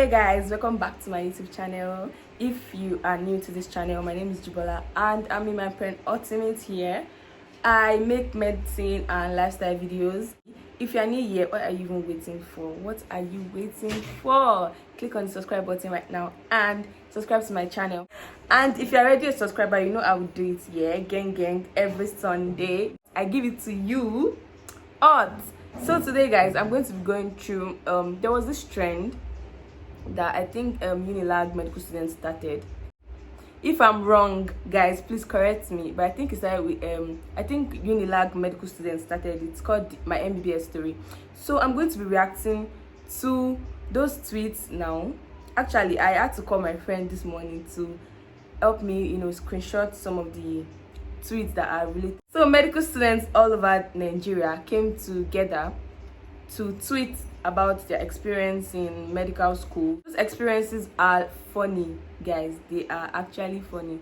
Hey guys, welcome back to my YouTube channel. If you are new to this channel, my name is Jibola and I'm in my penultimate here. I make medicine and lifestyle videos. If you are new here, what are you even waiting for? What are you waiting for? Click on the subscribe button right now and subscribe to my channel. And if you're already a subscriber, you know I will do it here, gang, every Sunday. I give it to you. So today guys, I'm going to be going through there was this trend that I think Unilag medical students started. If I'm wrong, guys, please correct me, but I think it started with I think Unilag medical students started. It's called my MBBS story. So I'm going to be reacting to those tweets now. Actually, I had to call my friend this morning to help me, screenshot some of the tweets that are related. So medical students all over Nigeria came together to tweet about their experience in medical school. Those experiences are funny, guys. They are actually funny.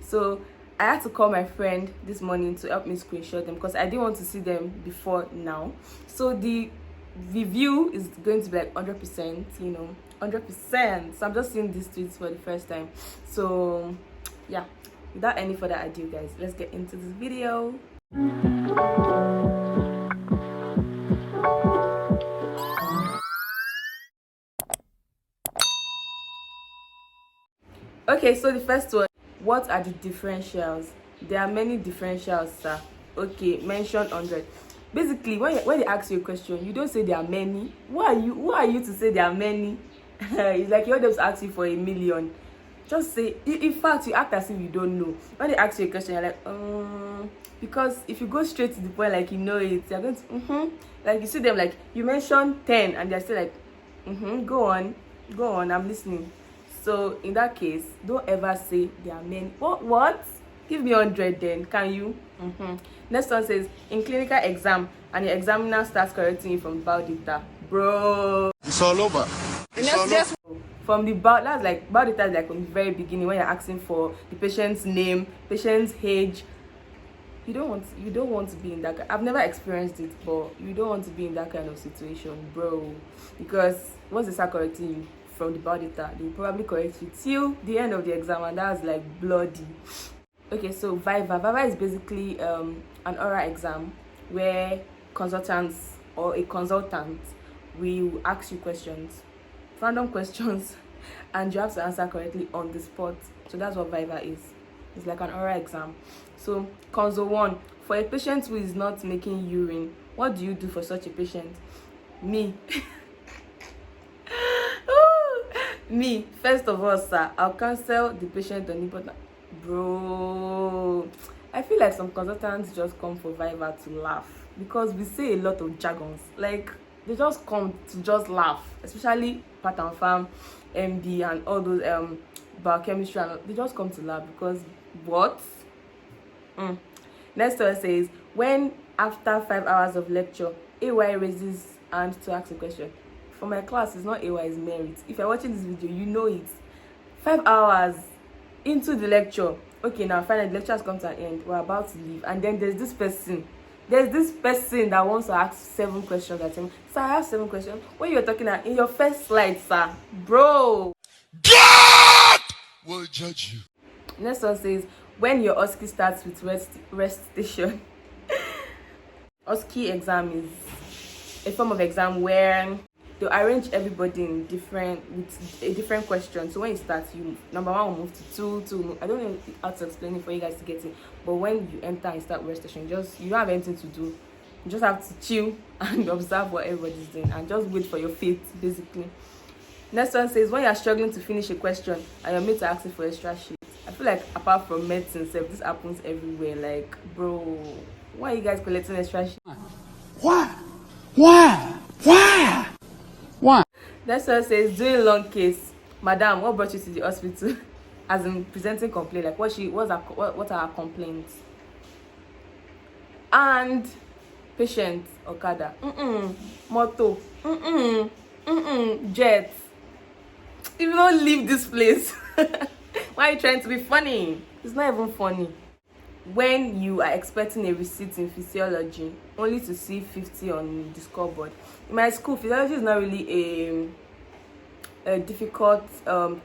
So I had to call my friend this morning to help me screenshot them because I didn't want to see them before now. So the review is going to be like 100%, 100%. So I'm just seeing these tweets for the first time. So yeah, without any further ado, guys, let's get into this video. Okay, so the first one, what are the differentials? There are many differentials, sir. Okay, mention 100. Basically, when they ask you a question, you don't say there are many. Who are you to say there are many? It's like you're just asking for a million. Just say, in fact, you act as if you don't know. When they ask you a question, you're like, because if you go straight to the point, like you know it, you're going to, like you see them, like you mentioned 10, and they're still like, go on, I'm listening. So in that case, don't ever say there are many. What? Give me 100 then, can you? Next one says, in clinical exam, and the examiner starts correcting you from bowel data. Bro, it's all over. From the bowel, that's like bowel data is like from the very beginning when you're asking for the patient's name, patient's age. You don't want to be in that. I've never experienced it, but you don't want to be in that kind of situation, bro. Because once they start correcting you from the bowel data, they will probably correct you till the end of the exam, and that's like bloody. Okay, so Viva is basically an oral exam where consultants or a consultant will ask you questions, random questions, and you have to answer correctly on the spot. So that's what Viva is. It's like an oral exam. So Consult 1, for a patient who is not making urine, what do you do for such a patient? Me. Me, first of all, sir, I'll cancel the patient on important. Bro, I feel like some consultants just come for Viva to laugh because we say a lot of jargons. Like they just come to just laugh, especially Pat and Farm, MD, and all those biochemistry. And they just come to laugh because what? Next one says, when after 5 hours of lecture, AY raises hand to ask a question. For my class, it's not AY, it's merit. If you're watching this video, you know it. 5 hours into the lecture. Okay, now finally the lecture has come to an end. We're about to leave. And then there's this person that wants to ask 7 questions at him. Sir, I have 7 questions. When you're talking in your first slide, sir, bro, God will judge you. Next one says, when your OSCE starts with rest station. OSCE exam is a form of exam where they arrange everybody in with a different question. So when you start, number 1 will move to 2. I don't know how to explain it for you guys to get it, but when you enter and start rest station, you don't have anything to do. You just have to chill and observe what everybody's doing and just wait for your fate, basically. Next one says, when you're struggling to finish a question and you're made to ask for extra sheet. I feel like apart from medicine, this happens everywhere. Like, bro, why are you guys collecting extra sheet? Why? Next one says, doing long case. Madam, what brought you to the hospital? As in presenting complaint, like what are her complaints? And patient, Okada, moto, jet. If you don't leave this place, why are you trying to be funny? It's not even funny. When you are expecting a receipt in physiology only to see 50 on the scoreboard. In my school, physiology is not really a difficult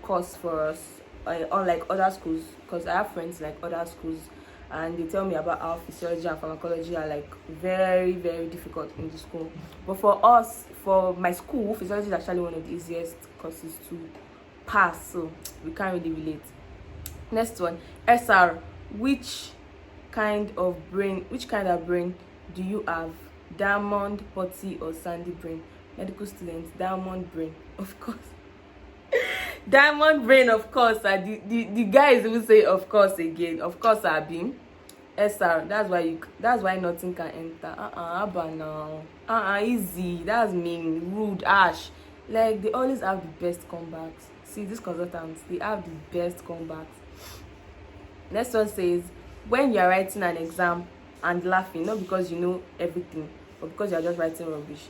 course for us, unlike other schools, because I have friends like other schools and they tell me about how physiology and pharmacology are like very very difficult in the school. But for us, for my school, physiology is actually one of the easiest courses to pass, so we can't really relate. Next one, SR. Which kind of brain do you have? Diamond, potty, or sandy brain? Medical students, diamond brain, of course. Diamond brain, of course. The guys will say of course again. Of course, Abi. SR. That's why nothing can enter. Abba now. Easy. That's mean, rude, ash. Like, they always have the best comebacks. See, these consultants, they have the best comebacks. Next one says, when you are writing an exam and laughing, not because you know everything, but because you are just writing rubbish.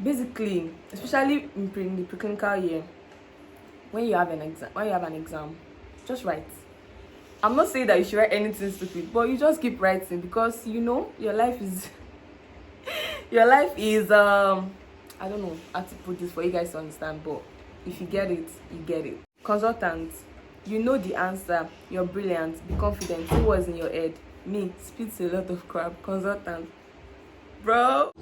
Basically, especially in the preclinical year, when you have an exam, just write. I'm not saying that you should write anything stupid, but you just keep writing, because you know your life is I don't know how to put this for you guys to understand, but if you get it, you get it. Consultants, you know the answer, you're brilliant, be confident, see what's in your head. Me, spits a lot of crap. Consultant, bro.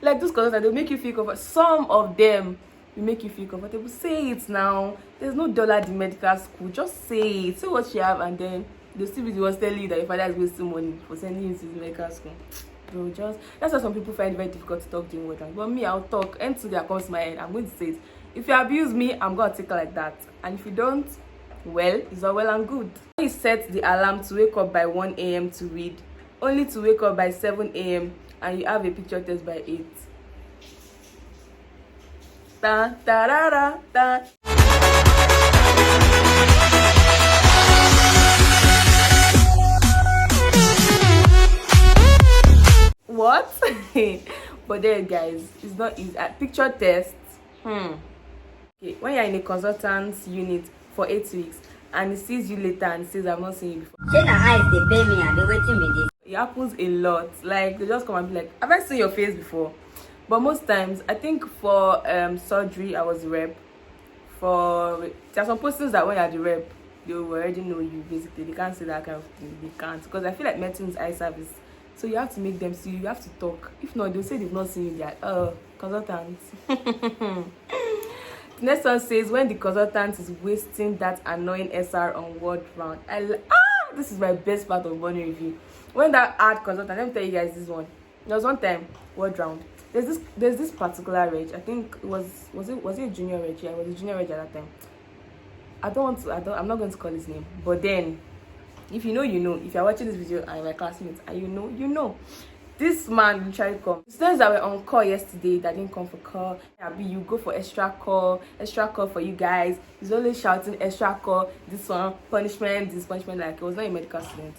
Like those consultants, they'll make you feel comfortable. Some of them will make you feel comfortable. Say it now. There's no dollar in medical school. Just say it. Say what you have, and then they'll still be the ones telling you that your father is wasting money for sending you to the medical school. Bro, that's why some people find it very difficult to talk during word. But me, I'll talk. Until that comes to my head, I'm going to say it. If you abuse me, I'm going to take it like that. And if you don't, well, it's all well and good. When you set the alarm to wake up by 1 a.m. to read, only to wake up by 7 a.m. and you have a picture test by 8. Da da da da da. What? But then, guys, it's not easy. Picture test. Okay, when you're in a consultant's unit for 8 weeks and he sees you later and says, I've not seen you before. It happens a lot. Like, they just come and be like, have I seen your face before? But most times, I think for surgery, I was the rep. There are some persons that when you're the rep, they already know you. Basically, they can't say that kind of thing. They can't, because I feel like medicine is eye service. So you have to make them see you. You have to talk. If not, they'll say they've not seen you. They're like, consultants. The next one says, when the consultant is wasting that annoying SR on word round. This is my best part of morning review. When that ad consultant, let me tell you guys this one. There was one time, word round. There's this particular reg. I think it was it a junior reg? Yeah, it was a junior reg at that time. I'm not going to call his name. But then, if you know, you know. If you're watching this video and my classmates and you know, you know. This man literally come. Students that were on call yesterday that didn't come for call. You go for extra call for you guys. He's always shouting extra call. This one punishment, this punishment. Like, it was not a medical student.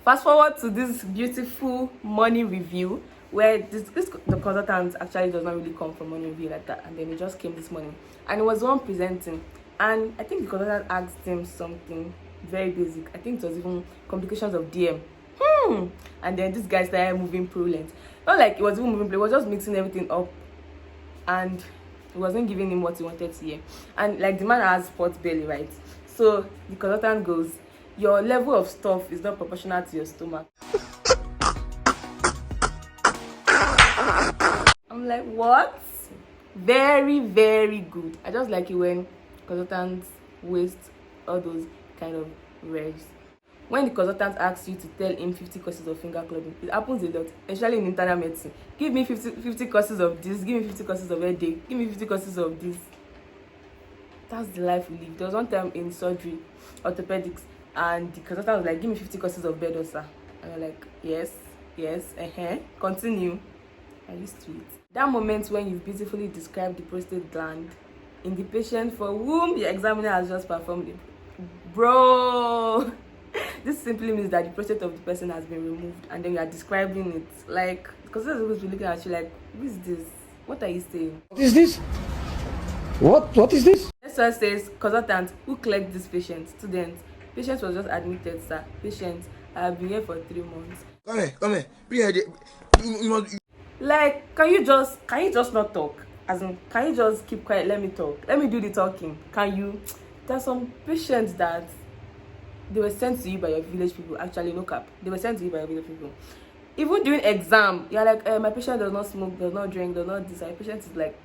Fast forward to this beautiful morning review where the consultant actually does not really come for morning review like that, and then he just came this morning and it was one presenting, and I think the consultant asked him something very basic. I think it was even complications of DM. And then this guy started moving prolent. Not like it was even moving, it was just mixing everything up, and it wasn't giving him what he wanted to hear. And like, the man has pot belly, right? So the consultant goes, your level of stuff is not proportional to your stomach. I'm like, what? Very, very good. I just like it when consultants waste all those kind of regs. When the consultant asks you to tell him 50 courses of finger clubbing, it happens a lot, especially in internal medicine. Give me 50 courses of this, give me 50 courses of headache, give me 50 courses of this. That's the life we live. There was one time in surgery, orthopedics, and the consultant was like, give me 50 courses of bed ulcer. And I'm like, yes, continue. I used to it. That moment when you beautifully described the prostate gland in the patient for whom the examiner has just performed it. Bro, this simply means that the prostate of the person has been removed, and then you are describing it. Like, because they're always looking at you like, what is this? What are you saying? What is this? What is this? Next one says, consultant, who cleared this patient? Student, patient was just admitted, sir. Patient, I've been here for 3 months. Come here. Bring her there. You must. Like, can you just not talk? As in, can you just keep quiet? Let me talk. Let me do the talking. Can you? There's some patients that they were sent to you by your village people. Actually, no cap. They were sent to you by your village people. Even during exam, you're like, my patient does not smoke, does not drink, does not this. My patient is like,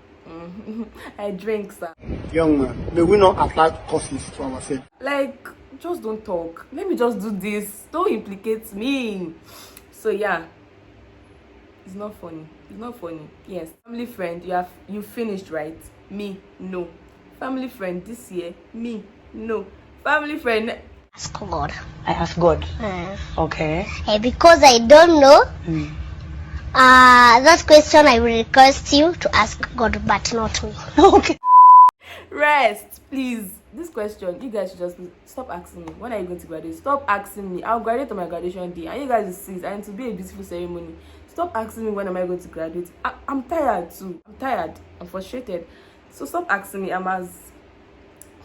I drink, sir. Young man, may we not apply courses to ourselves? Like, just don't talk. Let me just do this. Don't implicate me. So yeah, it's not funny. It's not funny. Yes. Family friend, you finished, right? Me, no. Family friend this year, me, no. Family friend. Ask God. I ask God. Okay. Because I don't know. That question I will request you to ask God, but not me. Okay. Rest, please. This question, you guys should just stop asking me. When are you going to graduate? Stop asking me. I'll graduate on my graduation day, and you guys will see it, and it will be a beautiful ceremony. Stop asking me when am I going to graduate. I'm tired too. I'm tired. I'm frustrated. So stop asking me. I'm as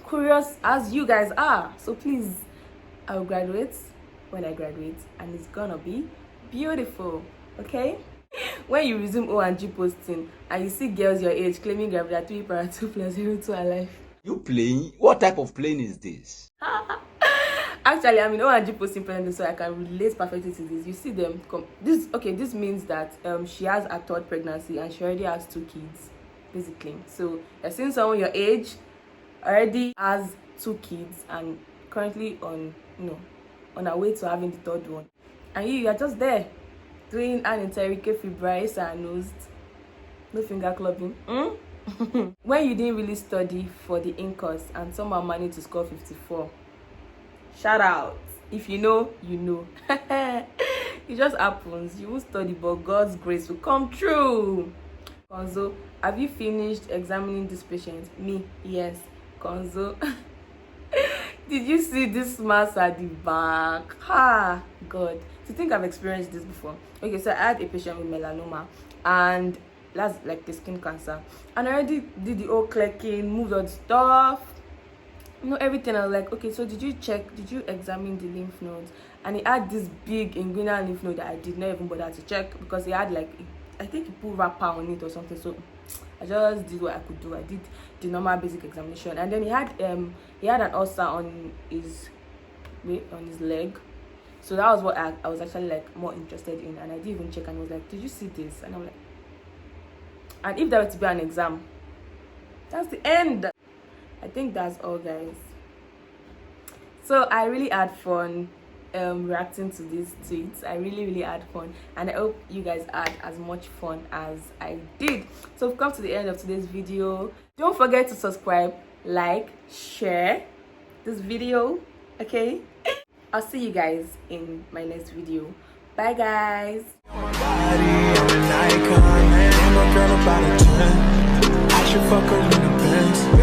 curious as you guys are. So please, I'll graduate when I graduate, and it's gonna be beautiful. Okay? When you resume O&G posting and you see girls your age claiming gravidator 3 para 2 plus 0 to alive. You playing? What type of plane is this? Actually, I'm in O&G posting presently, so I can relate perfectly to this. You see them this means that she has a third pregnancy and she already has 2 kids, basically. So you're seeing someone your age already has 2 kids and currently on her way to having the 3rd one, and you are just there doing an interrogatory fibris and nosed, no finger clubbing. When you didn't really study for the in-course and somehow managed to score 54, shout out. If you know, you know. It just happens. You won't study, but God's grace will come true. Konzo, have you finished examining this patient? Me, yes. Konzo, did you see this mass at the back? God. To think I've experienced this before. Okay, so I had a patient with melanoma, and that's like the skin cancer, and I already did the whole clicking, moved on stuff, everything. I was like, okay, so did you examine the lymph nodes? And he had this big inguinal lymph node that I did not even bother to check because he had like, I think he put wrapper on it or something. So I just did what I could do. I did the normal basic examination, and then he had an ulcer on his leg. So that was what I was actually like more interested in, and I didn't even check, and I was like, did you see this? And I'm like, and if there were to be an exam, that's the end. I think that's all, guys. So I really had fun reacting to these tweets. I really had fun, and I hope you guys had as much fun as I did. So we've come to the end of today's video. Don't forget to subscribe, like, share this video. Okay, I'll see you guys in my next video. Bye, guys. I should fuck her in the Benz.